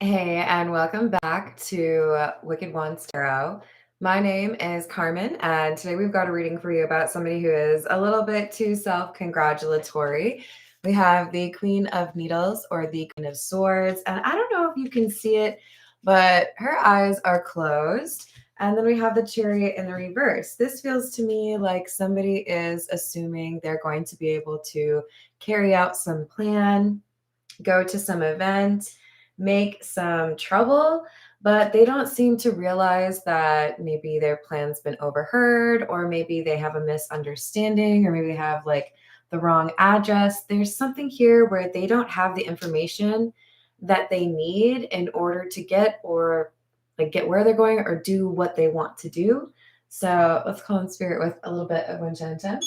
Hey, and welcome back to Wicked Ones Tarot. My name is Carmen, and today we've got a reading for you about somebody who is a little bit too self-congratulatory. We have the Queen of Needles or the Queen of Swords, and I don't know if you can see it, but her eyes are closed. And then we have the Chariot in the reverse. This feels to me like somebody is assuming they're going to be able to carry out some plan, go to some event, make some trouble, but they don't seem to realize that maybe their plan's been overheard, or maybe they have a misunderstanding, or maybe they have like the wrong address. There's something here where they don't have the information that they need in order to get where they're going or do what they want to do. So let's call in spirit with a little bit of Winchenta.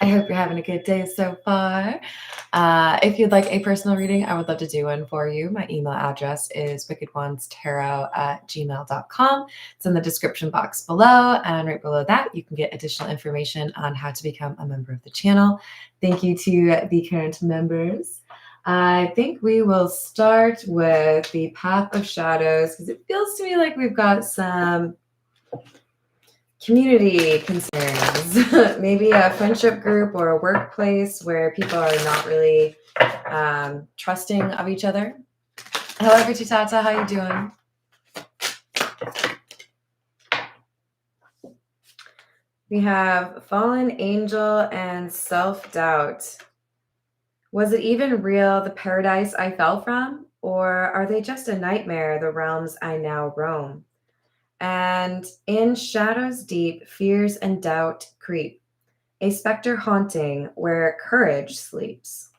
I hope you're having a good day so far. If you'd like a personal reading, I would love to do one for you. My email address is wickedonestarot@gmail.com. It's in the description box below. And right below that, you can get additional information on how to become a member of the channel. Thank you to the current members. I think we will start with the Path of Shadows because it feels to me like we've got some community concerns, maybe a friendship group or a workplace where people are not really trusting of each other. Hello, Tata, how you doing? We have Fallen Angel and Self-Doubt. Was it even real, the paradise I fell from? Or are they just a nightmare, the realms I now roam? And in shadows deep, fears and doubt creep, a specter haunting where courage sleeps.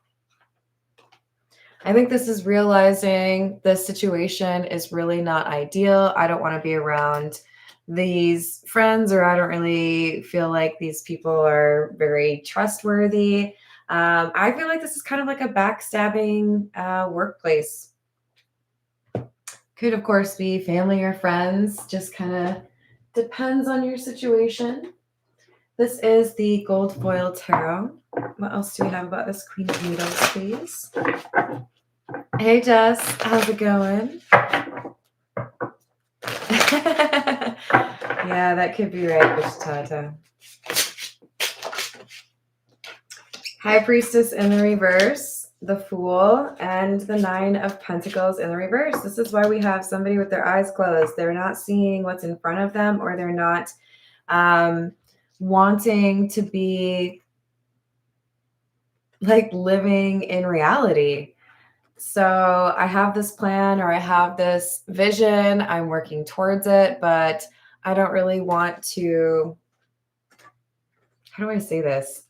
I think this is realizing the situation is really not ideal. I don't want to be around these friends, or I don't really feel like these people are very trustworthy. I feel like this is kind of like a backstabbing workplace. Could, of course, be family or friends, just kind of depends on your situation. This is the Gold Foil Tarot. What else do we have about this Queen of Needles, please? Hey, Jess. How's it going? Yeah, that could be right, Tata. High Priestess in the reverse, the Fool, and the Nine of Pentacles in the reverse. This is why we have somebody with their eyes closed. They're not seeing what's in front of them, or they're not wanting to be like living in reality. So I have this plan, or I have this vision, I'm working towards it, but I don't really want to, how do I say this?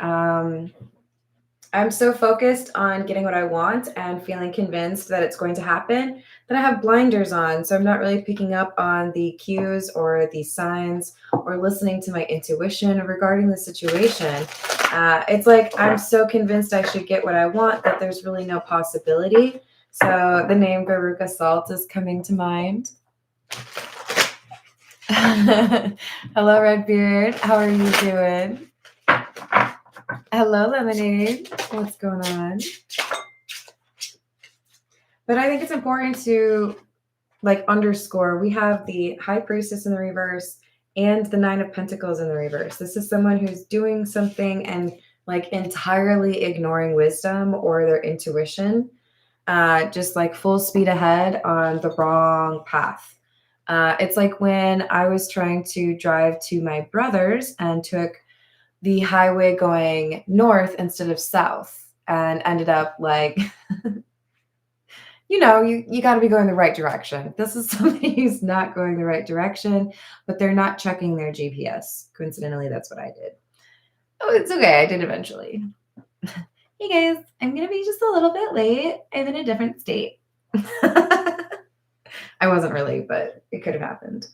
I'm so focused on getting what I want and feeling convinced that it's going to happen that I have blinders on. So I'm not really picking up on the cues or the signs or listening to my intuition regarding the situation. It's like I'm so convinced I should get what I want that there's really no possibility. So the name Veruca Salt is coming to mind. Hello, Redbeard. How are you doing? Hello, Lemonade. What's going on? But I think it's important to underscore, we have the High Priestess in the reverse and the Nine of Pentacles in the reverse. This is someone who's doing something and entirely ignoring wisdom or their intuition, just full speed ahead on the wrong path. It's like when I was trying to drive to my brother's and took the highway going north instead of south, and ended up you got to be going the right direction. This is somebody who's not going the right direction, but they're not checking their GPS. Coincidentally, that's what I did. Oh, it's okay. I did eventually. Hey guys, I'm going to be just a little bit late. I'm in a different state. I wasn't really, but it could have happened.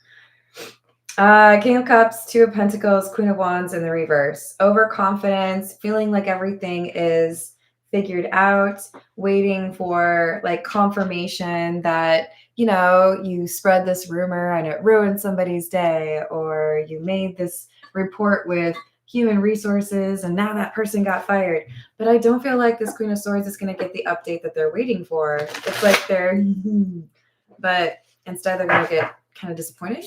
King of Cups, Two of Pentacles, Queen of Wands in the reverse. Overconfidence, feeling like everything is figured out, waiting for confirmation that, you spread this rumor and it ruined somebody's day, or you made this report with human resources, and now that person got fired. But I don't feel like this Queen of Swords is going to get the update that they're waiting for. It's like they're, but instead they're going to get kind of disappointed.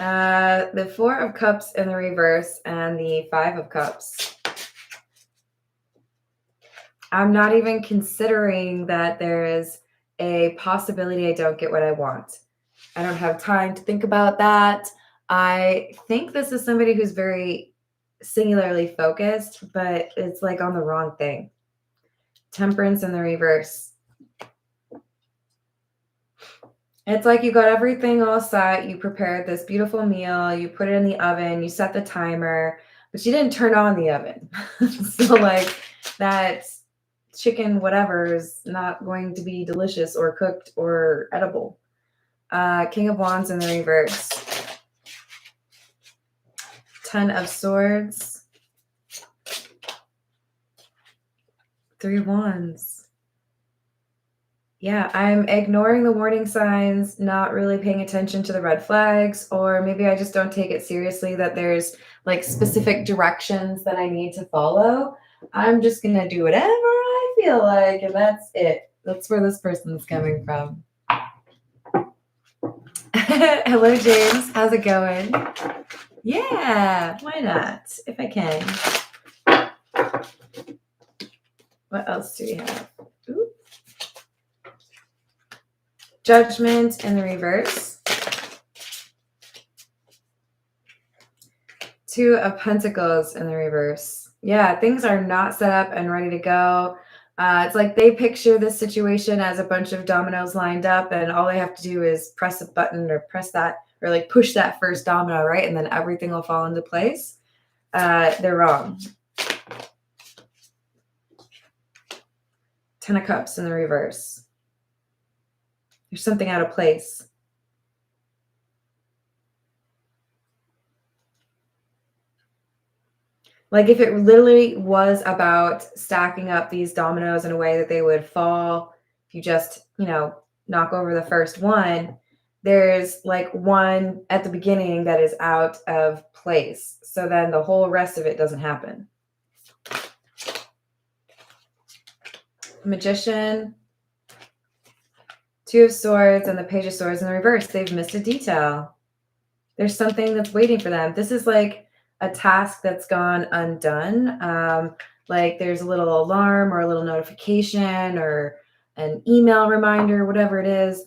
The Four of Cups in the reverse and the Five of Cups. I'm not even considering that there is a possibility I don't get what I want. I don't have time to think about that. I think this is somebody who's very singularly focused, but it's like on the wrong thing. Temperance in the reverse. It's like you got everything all set. You prepared this beautiful meal. You put it in the oven. You set the timer, but you didn't turn on the oven. So like that chicken whatever is not going to be delicious or cooked or edible. King of Wands in the reverse. 10 of Swords. 3 Wands. Yeah, I'm ignoring the warning signs, not really paying attention to the red flags, or maybe I just don't take it seriously that there's like specific directions that I need to follow. I'm just going to do whatever I feel like, and that's it. That's where this person's coming from. Hello, James. How's it going? Yeah, why not? If I can. What else do we have? Ooh. Judgment in the reverse. 2 of Pentacles in the reverse. Yeah, things are not set up and ready to go. It's like they picture this situation as a bunch of dominoes lined up, and all they have to do is press a button or press that, or like push that first domino, right? And then everything will fall into place. They're wrong. 10 of Cups in the reverse. There's something out of place. Like if it literally was about stacking up these dominoes in a way that they would fall, if you just, knock over the first one, there's like one at the beginning that is out of place. So then the whole rest of it doesn't happen. Magician, 2 of Swords, and the Page of Swords in the reverse. They've missed a detail. There's something that's waiting for them. This is like a task that's gone undone. Like there's a little alarm or a little notification or an email reminder, whatever it is,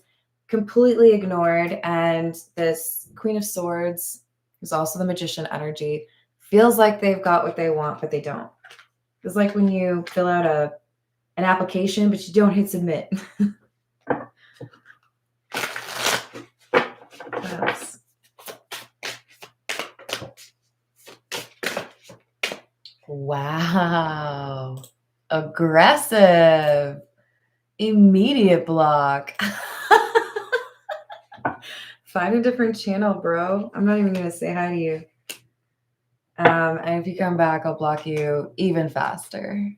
completely ignored. And this Queen of Swords, who's also the Magician energy, feels like they've got what they want, but they don't. It's like when you fill out an application, but you don't hit submit. What else? Wow. Aggressive. Immediate block. Find a different channel, bro. I'm not even going to say hi to you. And if you come back, I'll block you even faster.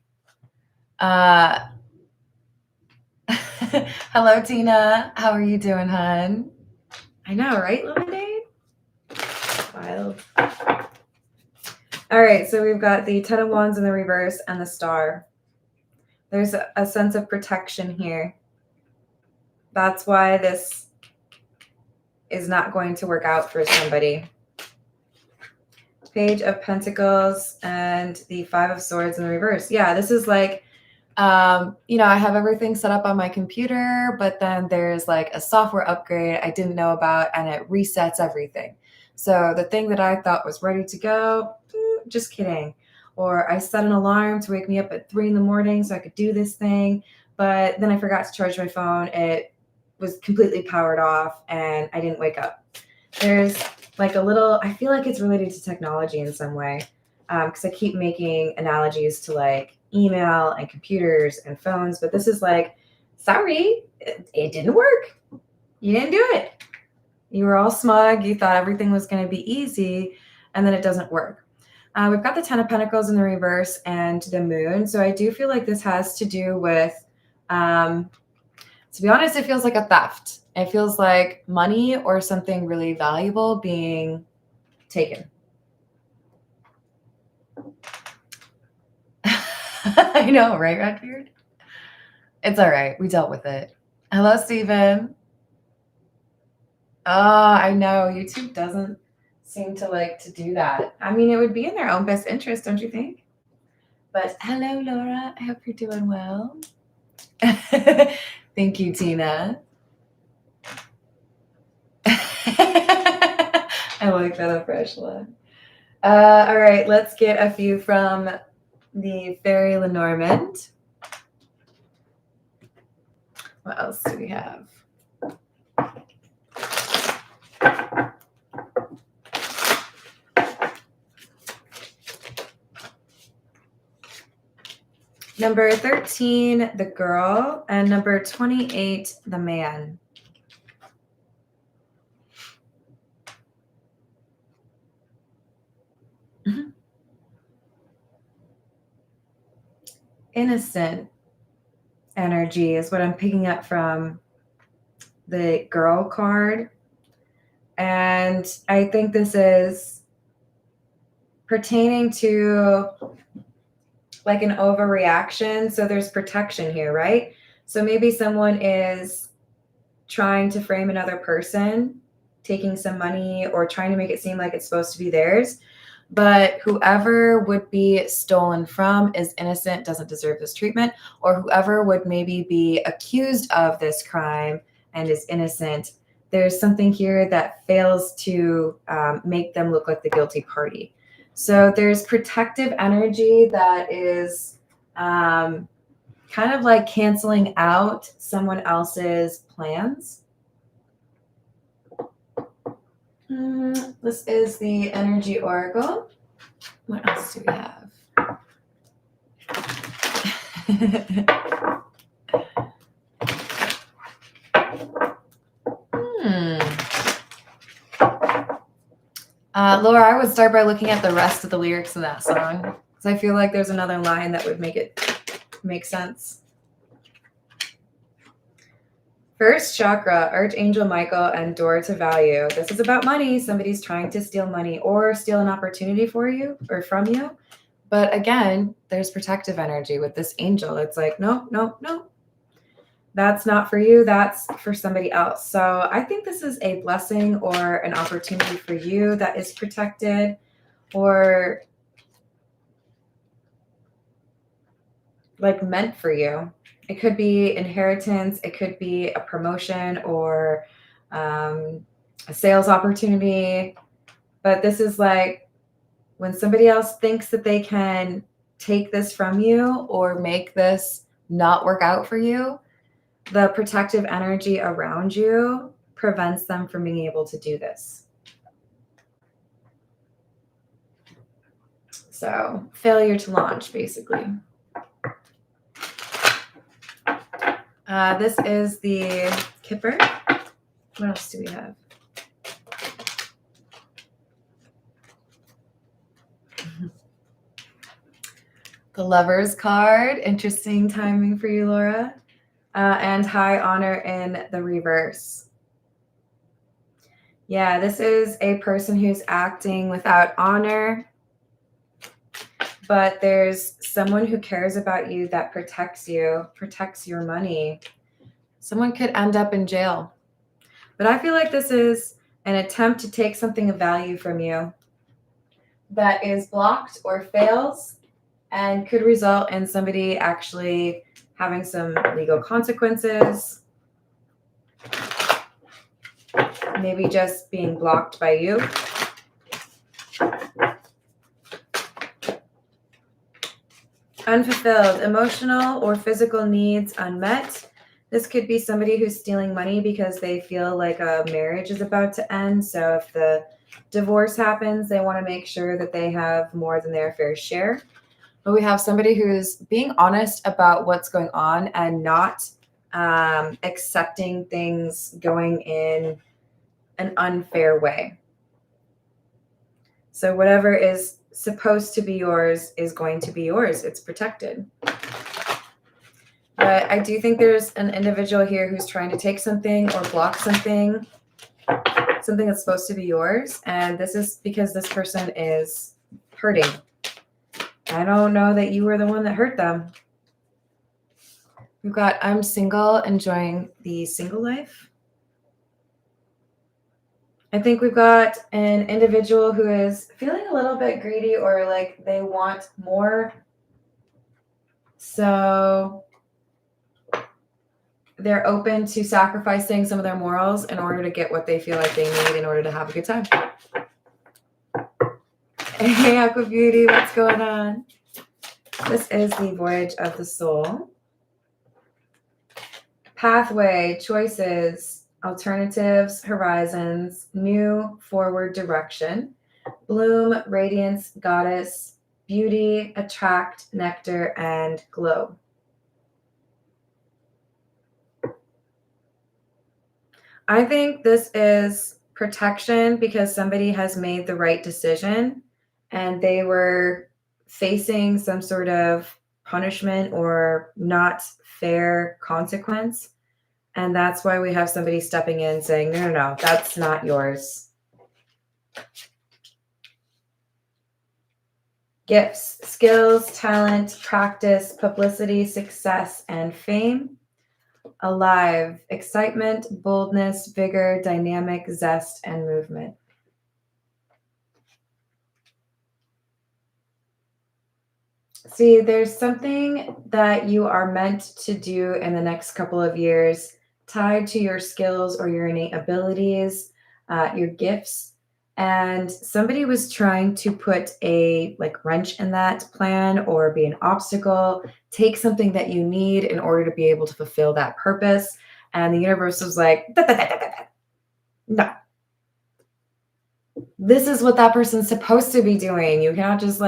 Hello, Tina. How are you doing, hun? I know, right, Lemonade? Wild. All right, so we've got the 10 of Wands in the reverse and the Star. There's a sense of protection here. That's why this is not going to work out for somebody. Page of Pentacles and the 5 of Swords in the reverse. Yeah, this is like, I have everything set up on my computer, but then there's like a software upgrade I didn't know about and it resets everything. So the thing that I thought was ready to go, just kidding. Or I set an alarm to wake me up at 3 a.m. so I could do this thing, but then I forgot to charge my phone. It was completely powered off and I didn't wake up. There's like a little, I feel like it's related to technology in some way, because I keep making analogies to like email and computers and phones, but this is like, sorry, it didn't work. You didn't do it. You were all smug. You thought everything was going to be easy, and then it doesn't work. We've got the 10 of Pentacles in the reverse and the Moon. So I do feel like this has to do with To be honest, it feels like a theft. It feels like money or something really valuable being taken. I know, right, Redbeard? It's all right. We dealt with it. Hello, Steven. Oh, I know. YouTube doesn't seem to like to do that. I mean, it would be in their own best interest, don't you think? But hello, Laura. I hope you're doing well. Thank you, Tina. I like that impression. All right, let's get a few from the Fairy Lenormand. What else do we have? Number 13, the girl, and number 28, the man. Innocent energy is what I'm picking up from the girl card. And I think this is pertaining to like an overreaction. So there's protection here, right? So maybe someone is trying to frame another person, taking some money or trying to make it seem like it's supposed to be theirs. But whoever would be stolen from is innocent, doesn't deserve this treatment, or whoever would maybe be accused of this crime and is innocent, there's something here that fails to make them look like the guilty party. So there's protective energy that is kind of like canceling out someone else's plans. This is the energy oracle. What else do we have? Laura, I would start by looking at the rest of the lyrics of that song, because I feel like there's another line that would make it make sense. First chakra, Archangel Michael and door to value. This is about money. Somebody's trying to steal money or steal an opportunity for you or from you. But again, there's protective energy with this angel. It's like, no, no, no. That's not for you. That's for somebody else. So I think this is a blessing or an opportunity for you that is protected, or like meant for you. It could be inheritance. It could be a promotion or a sales opportunity. But this is like when somebody else thinks that they can take this from you or make this not work out for you, the protective energy around you prevents them from being able to do this. So failure to launch, basically. This is the Kipper. What else do we have? The Lovers card. Interesting timing for you, Laura. And High Honor in the reverse. Yeah, this is a person who's acting without honor, but there's someone who cares about you that protects you, protects your money. Someone could end up in jail. But I feel like this is an attempt to take something of value from you that is blocked or fails and could result in somebody actually having some legal consequences. Maybe just being blocked by you. Unfulfilled, emotional or physical needs unmet. This could be somebody who's stealing money because they feel like a marriage is about to end. So if the divorce happens, they want to make sure that they have more than their fair share. But we have somebody who's being honest about what's going on and not accepting things going in an unfair way. So whatever is supposed to be yours is going to be yours. It's protected. But I do think there's an individual here who's trying to take something or block something that's supposed to be yours. And this is because this person is hurting. I don't know that you were the one that hurt them. We've got I'm single, enjoying the single life. I think we've got an individual who is feeling a little bit greedy or like they want more. So they're open to sacrificing some of their morals in order to get what they feel like they need in order to have a good time. Hey, Aqua Beauty, what's going on? This is the voyage of the soul. Pathway, choices, alternatives, horizons, new forward direction, bloom, radiance, goddess, beauty, attract, nectar, and glow. I think this is protection because somebody has made the right decision and they were facing some sort of punishment or not fair consequence. And that's why we have somebody stepping in saying, no, that's not yours. Gifts, skills, talent, practice, publicity, success, and fame. Alive, excitement, boldness, vigor, dynamic, zest, and movement. See, there's something that you are meant to do in the next couple of years tied to your skills or your innate abilities, your gifts. And somebody was trying to put a wrench in that plan or be an obstacle, take something that you need in order to be able to fulfill that purpose. And the universe was like, no. This is what that person's supposed to be doing. You cannot just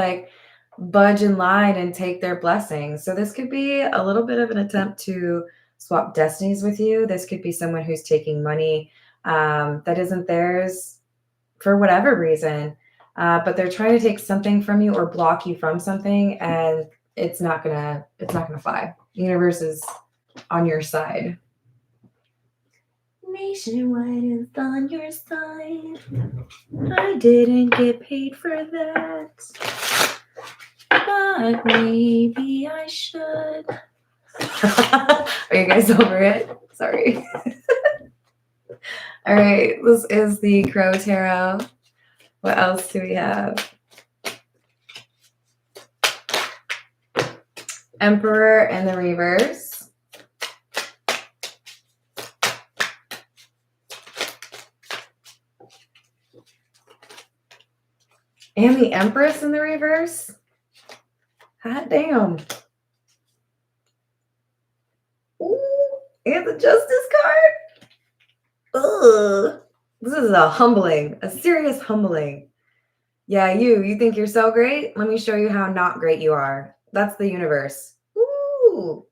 budge in line and take their blessings. So this could be a little bit of an attempt to swap destinies with you. This could be someone who's taking money that isn't theirs for whatever reason, but they're trying to take something from you or block you from something, and it's not gonna fly. The universe is on your side. Nationwide is on your side. I didn't get paid for that, but maybe I should. Are you guys over it? Sorry. All right, this is the Crow Tarot. What else do we have? Emperor in the reverse. And the Empress in the reverse. Hot damn. Ooh, and the Justice card. Ugh. This is a serious humbling. Yeah, you think you're so great? Let me show you how not great you are. That's the universe. Ooh,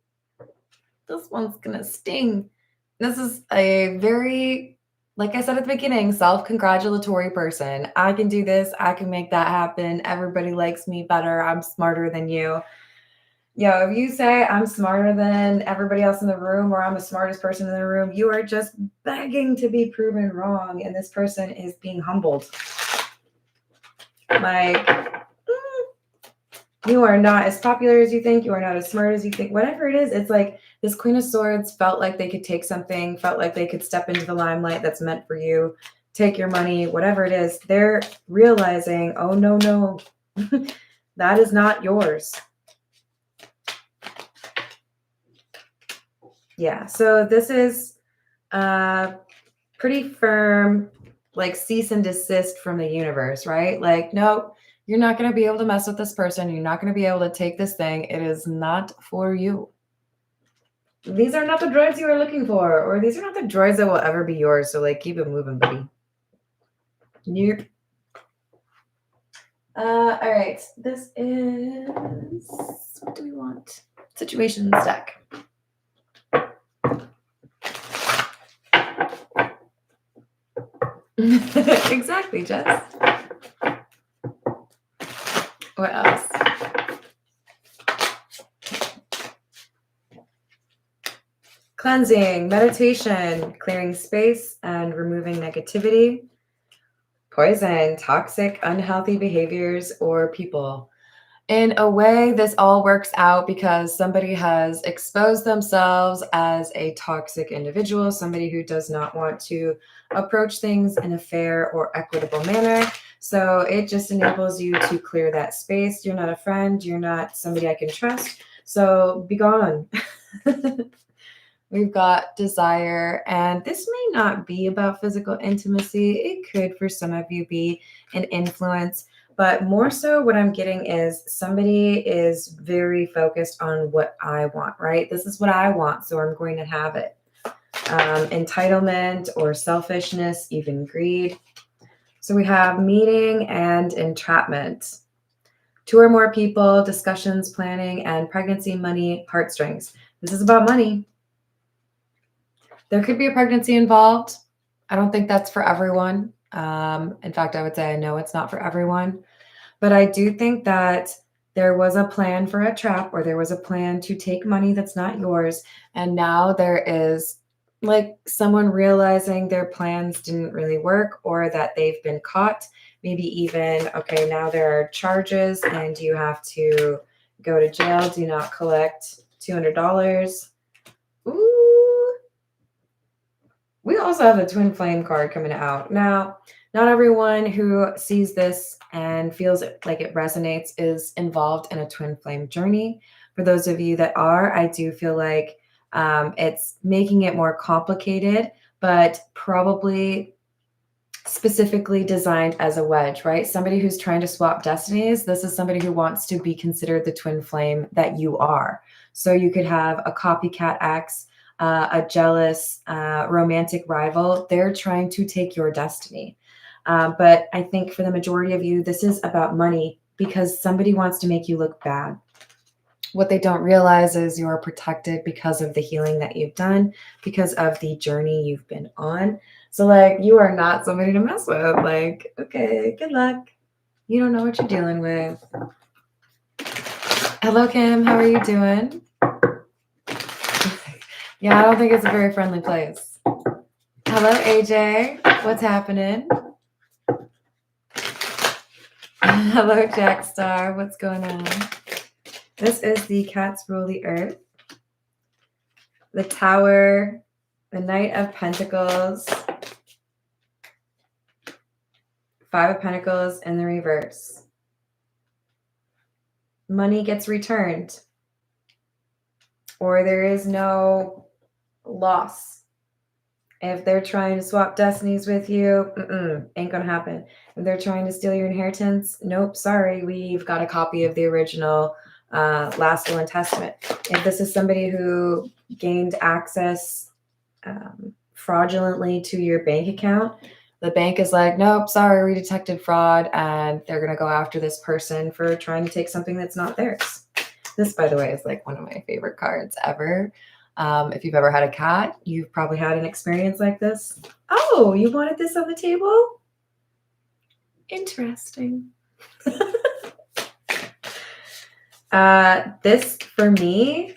this one's gonna sting. This is a very, like I said at the beginning, self-congratulatory person. I can do this. I can make that happen. Everybody likes me better. I'm smarter than you. Yo, if you say I'm smarter than everybody else in the room or I'm the smartest person in the room, you are just begging to be proven wrong. And this person is being humbled. You are not as popular as you think. You are not as smart as you think. Whatever it is, it's like this Queen of Swords felt like they could take something, felt like they could step into the limelight that's meant for you, take your money, whatever it is. They're realizing, oh, no, that is not yours. Yeah, so this is pretty firm, cease and desist from the universe, right? No, you're not going to be able to mess with this person. You're not going to be able to take this thing. It is not for you. These are not the droids you are looking for, or these are not the droids that will ever be yours. So keep it moving, buddy. Nope. All right, this is, what do we want? Situation stack. Exactly, Jess. What else? Cleansing, meditation, clearing space and removing negativity. Poison, toxic, unhealthy behaviors or people. In a way, this all works out because somebody has exposed themselves as a toxic individual, somebody who does not want to approach things in a fair or equitable manner. So it just enables you to clear that space. You're not a friend. You're not somebody I can trust. So be gone. We've got desire, and this may not be about physical intimacy. It could, for some of you, be an influence. But more so what I'm getting is somebody is very focused on what I want, right? This is what I want, so I'm going to have it. Entitlement or selfishness, even greed. So we have meeting and entrapment. 2 or more people, discussions, planning, and pregnancy, money, heartstrings. This is about money. There could be a pregnancy involved. I don't think that's for everyone. In fact, I would say I know it's not for everyone. But I do think that there was a plan for a trap, or there was a plan to take money that's not yours. And now there is like someone realizing their plans didn't really work, or that they've been caught. Maybe even, okay, now there are charges and you have to go to jail. Do not collect $200. Ooh. We also have the twin flame card coming out. Now, not everyone who sees this and feels like it resonates is involved in a twin flame journey. For those of you that are, I do feel like it's making it more complicated, but probably specifically designed as a wedge, right? Somebody who's trying to swap destinies. This is somebody who wants to be considered the twin flame that you are. So you could have a copycat ex, a jealous romantic rival. They're trying to take your destiny. But I think for the majority of you, this is about money because somebody wants to make you look bad. What they don't realize is you're protected because of the healing that you've done, because of the journey you've been on. So like, you are not somebody to mess with. Like, okay, good luck. You don't know what you're dealing with. Hello, Kim. How are you doing? Yeah, I don't think it's a very friendly place. Hello, AJ. What's happening? Hello, Jack Star. What's going on? This is the Cats Rule the Earth. The Tower, the Knight of Pentacles, 5 of Pentacles in the reverse. Money gets returned, or there is no loss. If they're trying to swap destinies with you, ain't gonna happen. If they're trying to steal your inheritance, nope, sorry, we've got a copy of the original last will and testament. If this is somebody who gained access fraudulently to your bank account, the bank is like, nope, sorry, we detected fraud, and they're gonna go after this person for trying to take something that's not theirs. This, by the way, is like one of my favorite cards ever. If you've ever had a cat, you've probably had an experience like this. Oh, you wanted this on the table? Interesting. This, for me,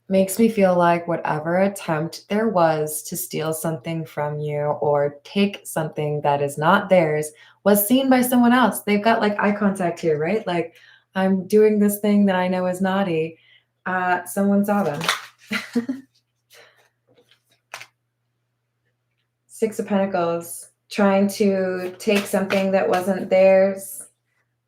makes me feel like whatever attempt there was to steal something from you or take something that is not theirs was seen by someone else. They've got like eye contact here, right? Like, I'm doing this thing that I know is naughty. Someone saw them. 6 of Pentacles, trying to take something that wasn't theirs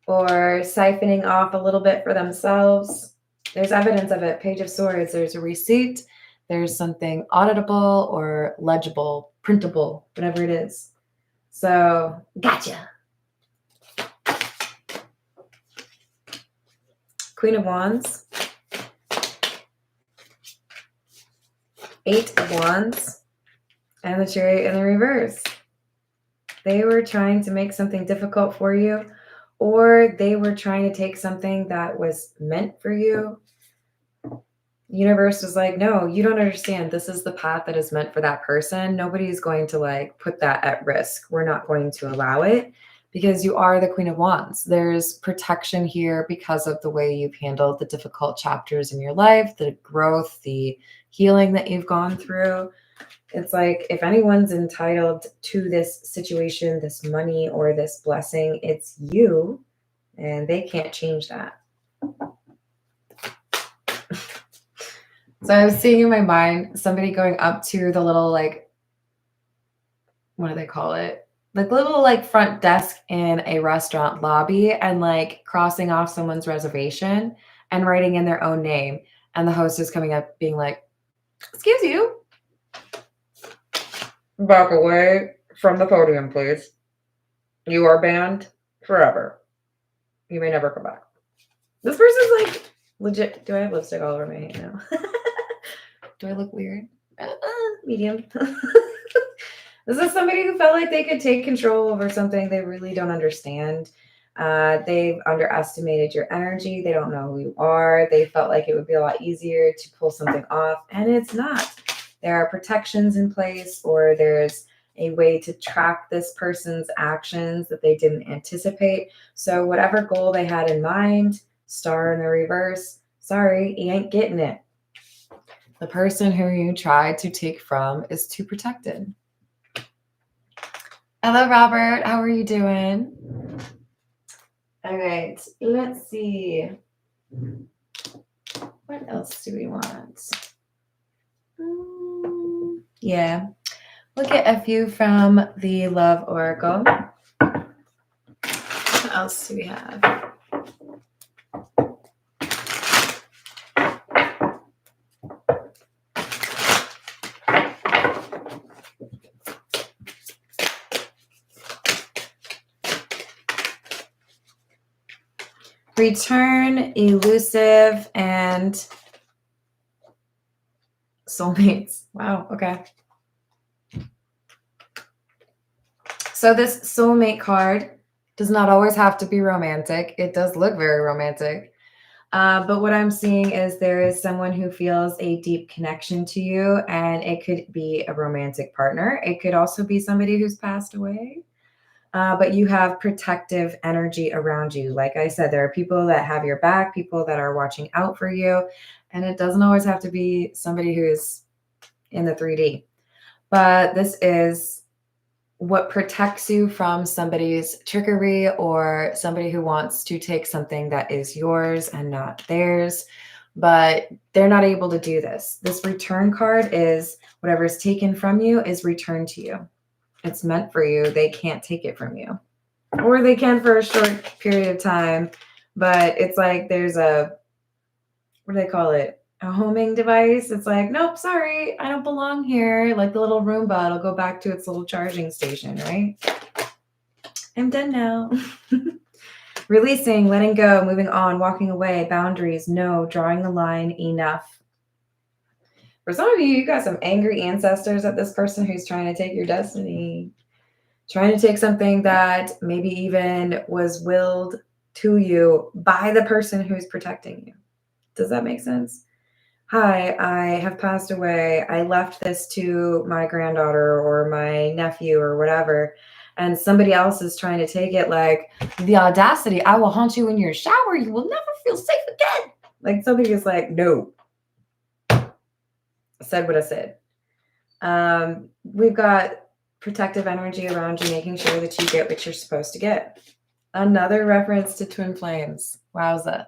or siphoning off a little bit for themselves. There's evidence of it. Page of Swords. There's a receipt. There's something auditable or legible, printable, whatever it is. So, gotcha. Queen of Wands. 8 of Wands. And the Chariot in the reverse. They were trying to make something difficult for you, or they were trying to take something that was meant for you. The universe was like, no, you don't understand. This is the path that is meant for that person. Nobody's going to like put that at risk. We're not going to allow it. because you are the Queen of Wands. There's protection here because of the way you've handled the difficult chapters in your life, the growth, the healing that you've gone through. It's like if anyone's entitled to this situation, this money, or this blessing, it's you, and they can't change that. So I was seeing in my mind somebody going up to the little, like, what do they call it? Like little like front desk in a restaurant lobby and like crossing off someone's reservation and writing in their own name. And the host is coming up being like, "Excuse you. Back away from the podium, please. You are banned forever. You may never come back." This person's like, legit. Do I have lipstick all over my hand now? Do I look weird? Medium. This is somebody who felt like they could take control over something they really don't understand. They've underestimated your energy. They don't know who you are. They felt like it would be a lot easier to pull something off, and it's not. There are protections in place, or there's a way to track this person's actions that they didn't anticipate. So whatever goal they had in mind, star in the reverse, sorry, you ain't getting it. The person who you tried to take from is too protected. Hello, Robert. How are you doing? All right. Let's see. What else do we want? Yeah. Look at a few from the Love Oracle. What else do we have? Return, elusive, and soulmates. Wow, okay. So this soulmate card does not always have to be romantic. It does look very romantic. But what I'm seeing is there is someone who feels a deep connection to you, and it could be a romantic partner. It could also be somebody who's passed away. But you have protective energy around you. Like I said, there are people that have your back, people that are watching out for you. And it doesn't always have to be somebody who's in the 3D. But this is what protects you from somebody's trickery or somebody who wants to take something that is yours and not theirs. But they're not able to do this. This return card is whatever is taken from you is returned to you. It's meant for you. They can't take it from you. Or they can for a short period of time. But it's like there's a, what do they call it? A homing device. It's like, nope, sorry, I don't belong here. Like the little Roomba, it'll go back to its little charging station, right? I'm done now. Releasing, letting go, moving on, walking away, boundaries, no, drawing the line, enough. For some of you, you got some angry ancestors at this person who's trying to take your destiny, trying to take something that maybe even was willed to you by the person who's protecting you. Does that make sense? Hi, I have passed away. I left this to my granddaughter or my nephew or whatever, and somebody else is trying to take it. Like, the audacity, I will haunt you in your shower. You will never feel safe again. Like somebody is like, no. Said what I said. We've got protective energy around you, making sure that you get what you're supposed to get. Another reference to twin flames. Wowza.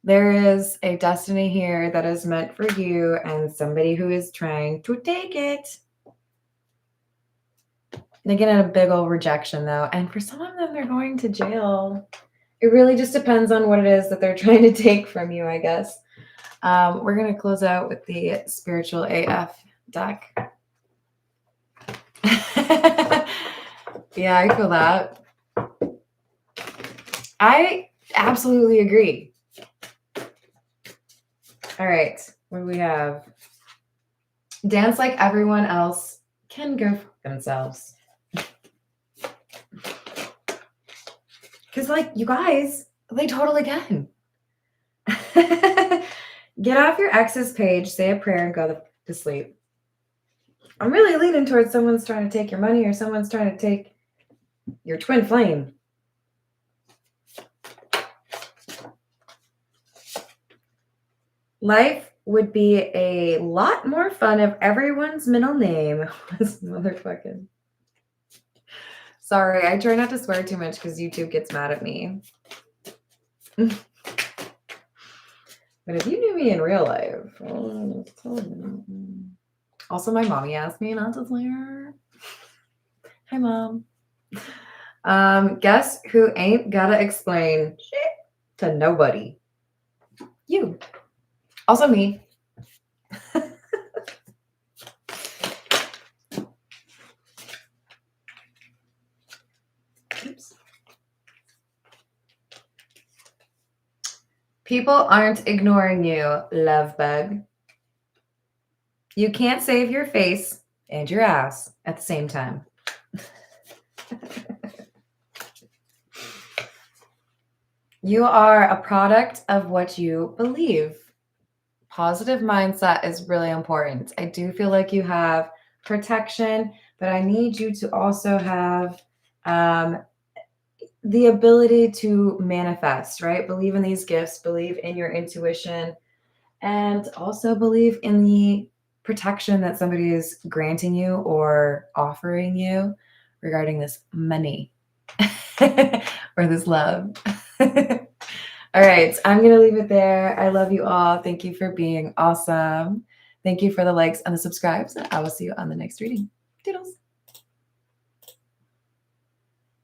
There is a destiny here that is meant for you and somebody who is trying to take it. They get a big old rejection though. And for some of them, they're going to jail. It really just depends on what it is that they're trying to take from you, I guess. We're going to close out with the Spiritual AF deck. Yeah, I feel that. I absolutely agree. All right, what do we have? Dance like everyone else, can go for themselves. Because, like, you guys, they totally can. Get off your ex's page, say a prayer, and go to sleep. I'm really leaning towards someone's trying to take your money or someone's trying to take Your twin flame. Life would be a lot more fun if everyone's middle name was motherfucking. Sorry, I try not to swear too much because YouTube gets mad at me. But if you knew me in real life, also my mommy asked me not to swear. Hi, Mom. Guess who ain't gotta explain shit to nobody? You. Also me. Oops. People aren't ignoring you, love bug. You can't save your face and your ass at the same time. You are a product of what you believe. Positive mindset is really important. I do feel like you have protection, but I need you to also have the ability to manifest, right? Believe in these gifts, believe in your intuition, and also believe in the protection that somebody is granting you or offering you regarding this money or this love. All right, I'm going to leave it there. I love you all. Thank you for being awesome. Thank you for the likes and the subscribes. And I will see you on the next reading. Doodles.